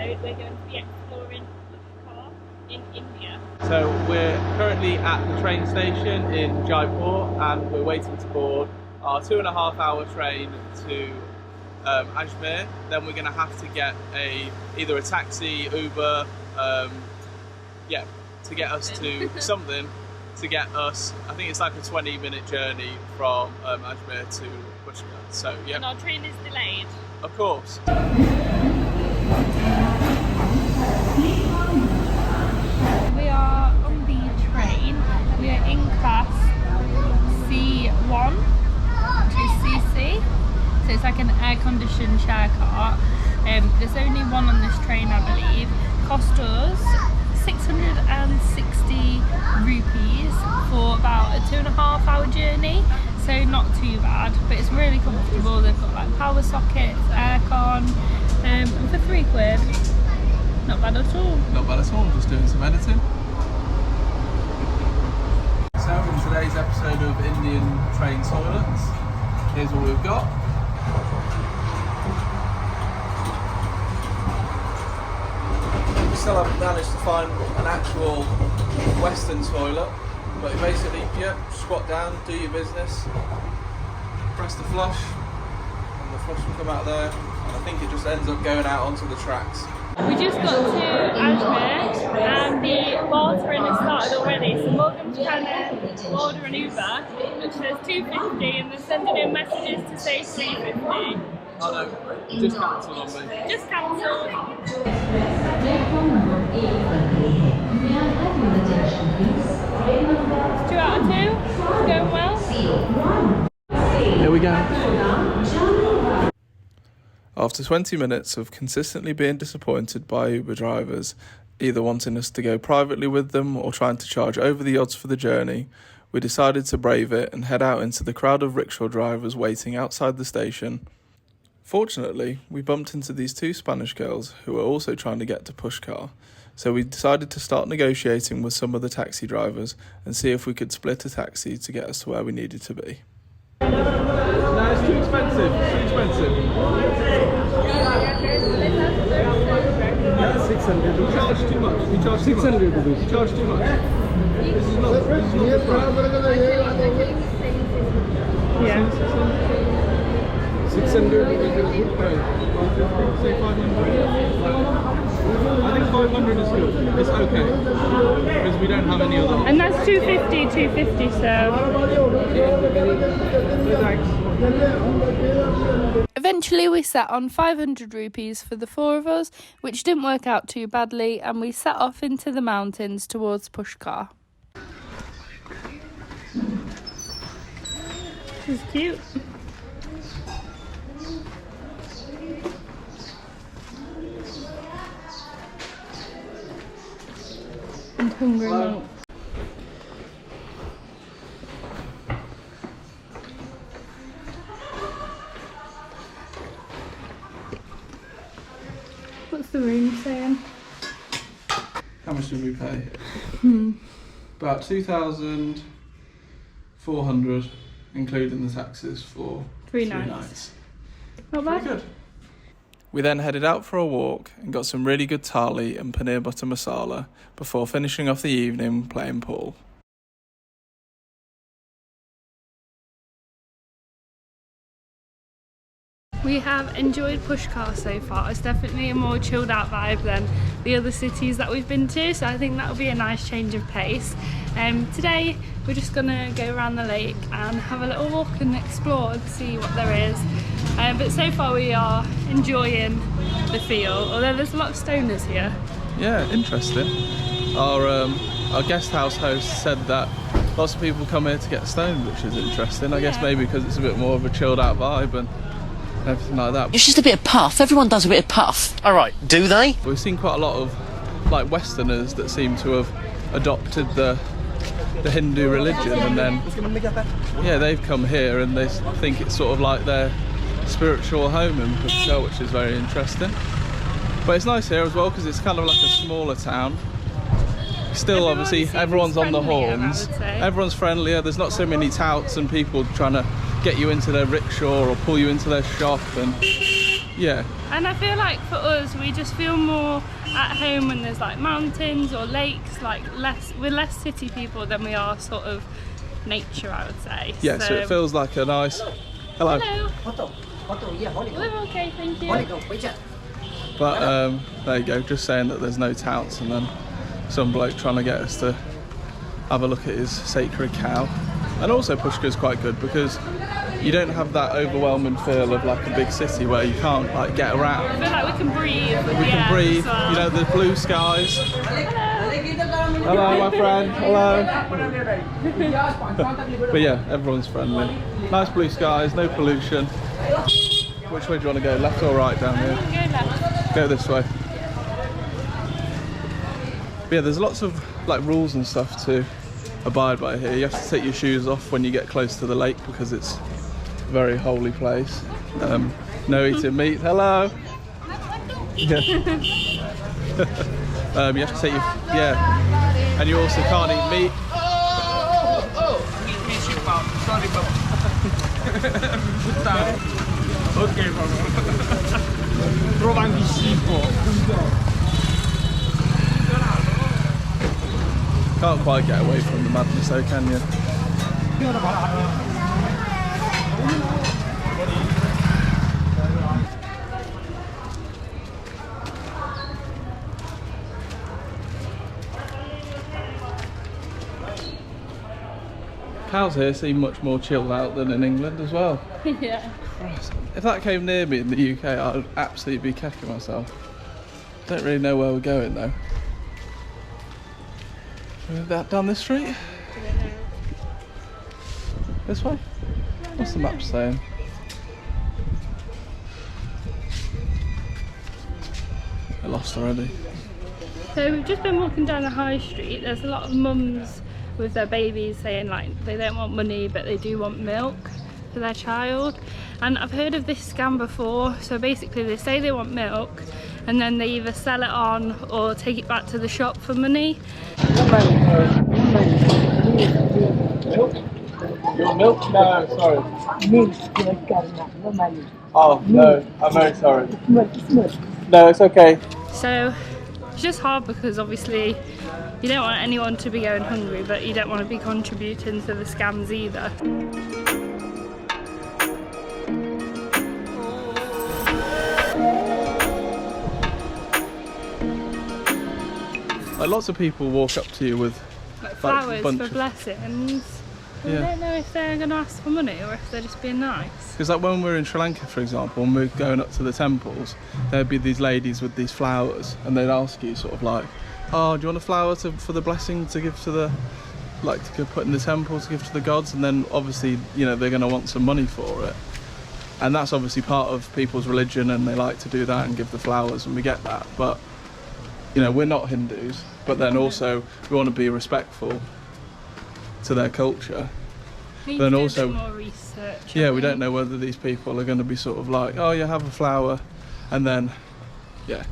episode we're going to be exploring Pushkar in India. So we're currently at the train station in Jaipur and we're waiting to board our 2.5-hour train to Ajmer. Then we're going to have to get either a taxi, Uber, to get us to something, to get us, I think it's like a 20-minute journey from Ajmer to Pushkar. So yeah. And our train is delayed. Of course. We are on the train. We are in class C1, which is CC. So it's like an air-conditioned share car. There's only one on this train, I believe. Cost us 660 rupees for about a 2.5-hour journey. So not too bad, but it's really comfortable. They've got like power sockets, aircon, and for £3, not bad at all. Not bad at all, just doing some editing. So in today's episode of Indian Train Toilets, here's what we've got. We still haven't managed to find an actual Western toilet, but you basically, squat down, do your business, press the flush, and the flush will come out there, and I think it just ends up going out onto the tracks. We just got to Ajmer and the bartering has started already, so Morgan's trying to order an Uber which says $2.50 and they're sending in messages to say $3.50. Oh no, just cancelled on me. Just cancelled. 2 out of 2, it's going well. Here we go. After 20 minutes of consistently being disappointed by Uber drivers, either wanting us to go privately with them or trying to charge over the odds for the journey, we decided to brave it and head out into the crowd of rickshaw drivers waiting outside the station. Fortunately, we bumped into these two Spanish girls who were also trying to get to Pushkar, so we decided to start negotiating with some of the taxi drivers and see if we could split a taxi to get us to where we needed to be. No, it's too expensive. It's too expensive. Yeah, 600. You charge too much. You charge 600 rupees. You charge too much. This is not the price. Yeah. 600 rupees. Say 500. I think 500 is good. It's okay because we don't have any other options. And that's $2.50, so. Thanks. Eventually we set on 500 rupees for the 4 of us, which didn't work out too badly, and we set off into the mountains towards Pushkar. This is cute. And hungry milk. What's the room saying? How much did we pay? About 2,400, including the taxes for 3 nights. Not Pretty bad. good. We then headed out for a walk and got some really good thali and paneer butter masala before finishing off the evening playing pool. We have enjoyed Pushkar so far. It's definitely a more chilled out vibe than the other cities that we've been to, so I think that'll be a nice change of pace. Today we're just gonna go around the lake and have a little walk and explore and see what there is. But so far we are enjoying the feel, although there's a lot of stoners here. Yeah, interesting. Our guest house host said that lots of people come here to get stoned, which is interesting. I guess maybe because it's a bit more of a chilled out vibe and everything like that. It's just a bit of puff. Everyone does a bit of puff. All right, do they? We've seen quite a lot of like Westerners that seem to have adopted the Hindu religion, and then they've come here and they think it's sort of like their spiritual home in Pushkar, which is very interesting. But it's nice here as well because it's kind of like a smaller town. Still, obviously, everyone's on the horns. Everyone's friendlier. There's not so many touts and people trying to get you into their rickshaw or pull you into their shop, and Yeah. And I feel like for us, we just feel more at home when there's like mountains or lakes, like we're less city people than we are sort of nature, I would say. Yeah, so it feels like a nice... Hello. Hello. We're okay, thank you. But there you go, just saying that there's no touts, and then some bloke trying to get us to have a look at his sacred cow. And also Pushkar's quite good because you don't have that overwhelming feel of like a big city where you can't like get around. I feel like we can breathe. We can breathe, well. You know, the blue skies. Hello, my friend. Hello. But yeah, everyone's friendly. Nice blue skies, no pollution. Which way do you want to go? Left or right down here? Go left. Go this way. But yeah, there's lots of like rules and stuff to abide by here. You have to take your shoes off when you get close to the lake because it's a very holy place. No eating meat. Hello. Yeah. You have to take your and you also can't eat meat. Sorry, okay, Trovo anticipo. Can't quite get away from the madness though, can you? Cows here seem much more chilled out than in England as well. Yeah. Christ. If that came near me in the UK, I would absolutely be kicking myself. Don't really know where we're going though. That down this street? This way? What's the map saying? I lost already. So we've just been walking down the high street. There's a lot of mums with their babies saying like they don't want money but they do want milk for their child. And I've heard of this scam before. So basically they say they want milk and then they either sell it on or take it back to the shop for money. Your milk? No, sorry. Milk. Oh, no, I'm very sorry. Milk. No, it's okay. So it's just hard because obviously you don't want anyone to be going hungry, but you don't want to be contributing to the scams either. Like, lots of people walk up to you with Like flowers bunch for of- blessings. I Yeah. don't know if they're going to ask for money or if they're just being nice. Because like when we're in Sri Lanka, for example, and we're going up to the temples, there'd be these ladies with these flowers, and they'd ask you sort of like, "Oh, do you want a flower for the blessing to give to the, like to put in the temple to give to the gods?" And then obviously, you know, they're going to want some money for it, and that's obviously part of people's religion, and they like to do that and give the flowers, and we get that. But you know, we're not Hindus, but then also we want to be respectful to their culture. Need Then to do a also- bit more research. Yeah, we don't know whether these people are going to be sort of like, "Oh, you have a flower," and then, yeah.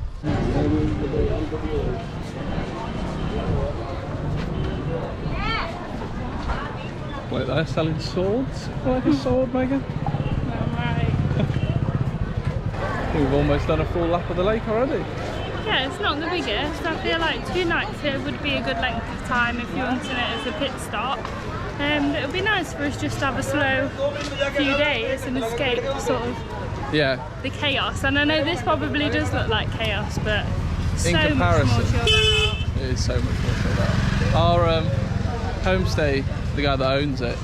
Wait, they're selling swords? Like a sword, Megan? Right. We've almost done a full lap of the lake already. Yeah, it's not the biggest. I feel like 2 nights here would be a good length of time if you're wanting it as a pit stop. It would be nice for us just to have a slow few days and escape sort of Yeah, the chaos. And I know this probably does look like chaos, but so in much comparison, more chilled out. it is so much more chilled out. Our homestay, the guy that owns it,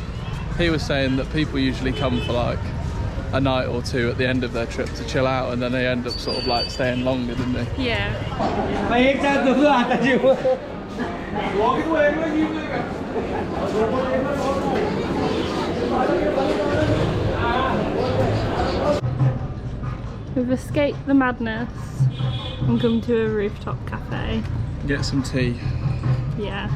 he was saying that people usually come for like a night or two at the end of their trip to chill out, and then they end up sort of like staying longer, didn't they? Yeah. We've escaped the madness and come to a rooftop cafe. Get some tea. Yeah.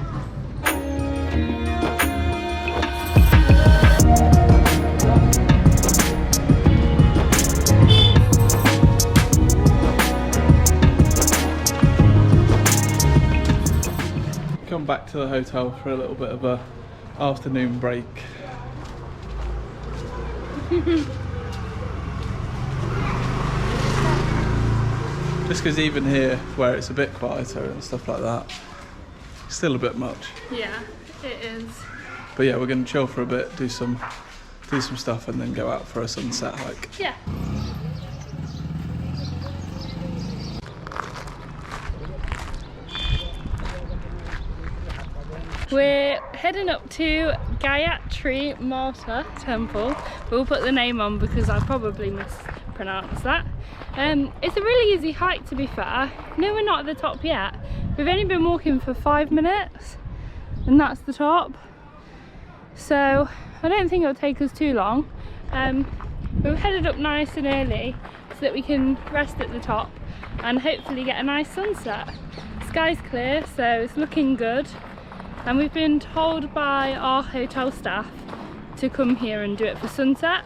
Come back to the hotel for a little bit of a afternoon break. Just because even here, where it's a bit quieter and stuff like that, it's still a bit much. Yeah, it is. But yeah, we're going to chill for a bit, do some stuff, and then go out for a sunset hike. Yeah. We're heading up to Gayatri Mata Temple. We'll put the name on because I probably mispronounced that. It's a really easy hike, to be fair. No, we're not at the top yet. We've only been walking for 5 minutes and that's the top. So I don't think it'll take us too long. We've headed up nice and early so that we can rest at the top and hopefully get a nice sunset. The sky's clear, so it's looking good. And we've been told by our hotel staff to come here and do it for sunset.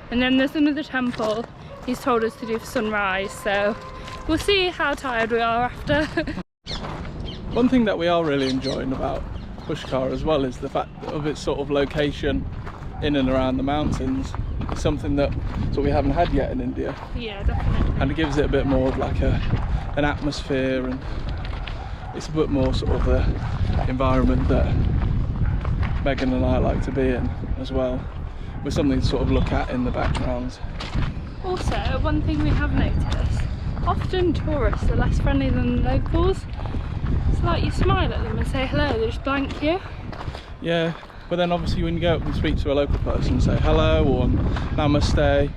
And then there's another temple he's told us to do for sunrise, so we'll see how tired we are after. One thing that we are really enjoying about Pushkar as well is the fact of its sort of location in and around the mountains. It's something that we haven't had yet in India. Yeah, definitely. And it gives it a bit more of like an atmosphere, and it's a bit more sort of the environment that Megan and I like to be in as well, with something to sort of look at in the background. Also, one thing we have noticed, often tourists are less friendly than locals. It's like you smile at them and say hello, they just blank you. Yeah, but then obviously when you go up and speak to a local person, say hello or namaste,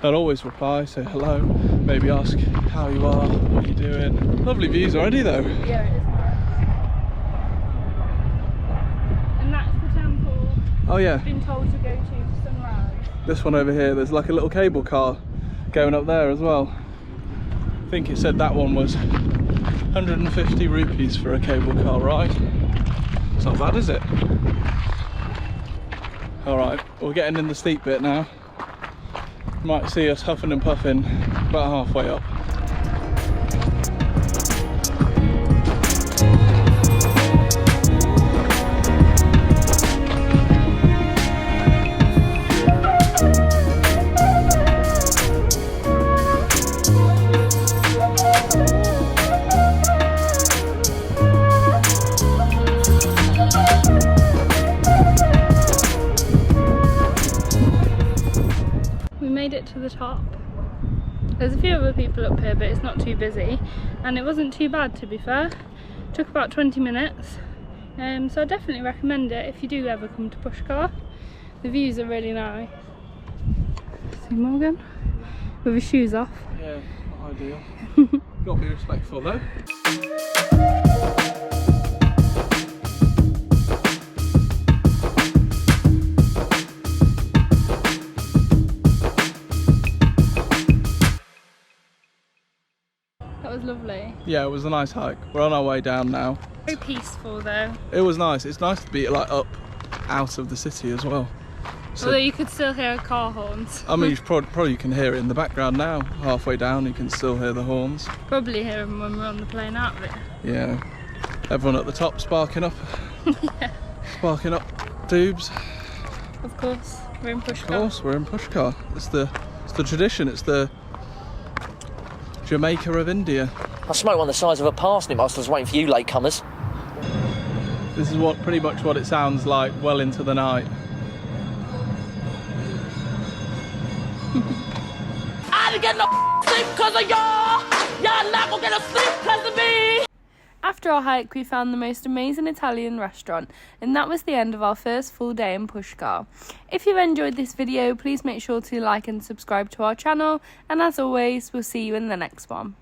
they'll always reply, say hello, maybe ask how you are, what you're doing. Lovely views already though. Yeah, it is nice. And that's the temple Oh yeah, we've been told to go to for sunrise. this one over here, there's like a little cable car going up there as well. I think it said that one was 150 rupees for a cable car ride. It's not bad, is it? Alright, we're getting in the steep bit now. You might see us huffing and puffing about halfway up. To the top. There's a few other people up here, but it's not too busy, and it wasn't too bad, to be fair. Took about 20 minutes, so I definitely recommend it if you do ever come to Pushkar. The views are really nice. See Morgan with his shoes off. Yeah, not ideal. Got to be respectful though. That was lovely. Yeah, it was a nice hike. We're on our way down now. Very peaceful though. It was nice. It's nice to be like up out of the city as well. So, Although you could still hear car horns. I mean, you probably can hear it in the background now. Halfway down, you can still hear the horns. Probably hear them when we're on the plane out of it. Yeah. Everyone at the top sparking up. Yeah. Sparking up doobs. Of course, we're in Pushkar. Of course, we're in Pushkar. It's the tradition. It's the Jamaica of India. I smoked one the size of a parsnip whilst I was waiting for you latecomers. This is pretty much what it sounds like well into the night. I didn't get no sleep because of y'all. Y'all not gonna get no sleep because of me. After our hike, we found the most amazing Italian restaurant, and that was the end of our first full day in Pushkar. If you've enjoyed this video, please make sure to like and subscribe to our channel, and as always, we'll see you in the next one.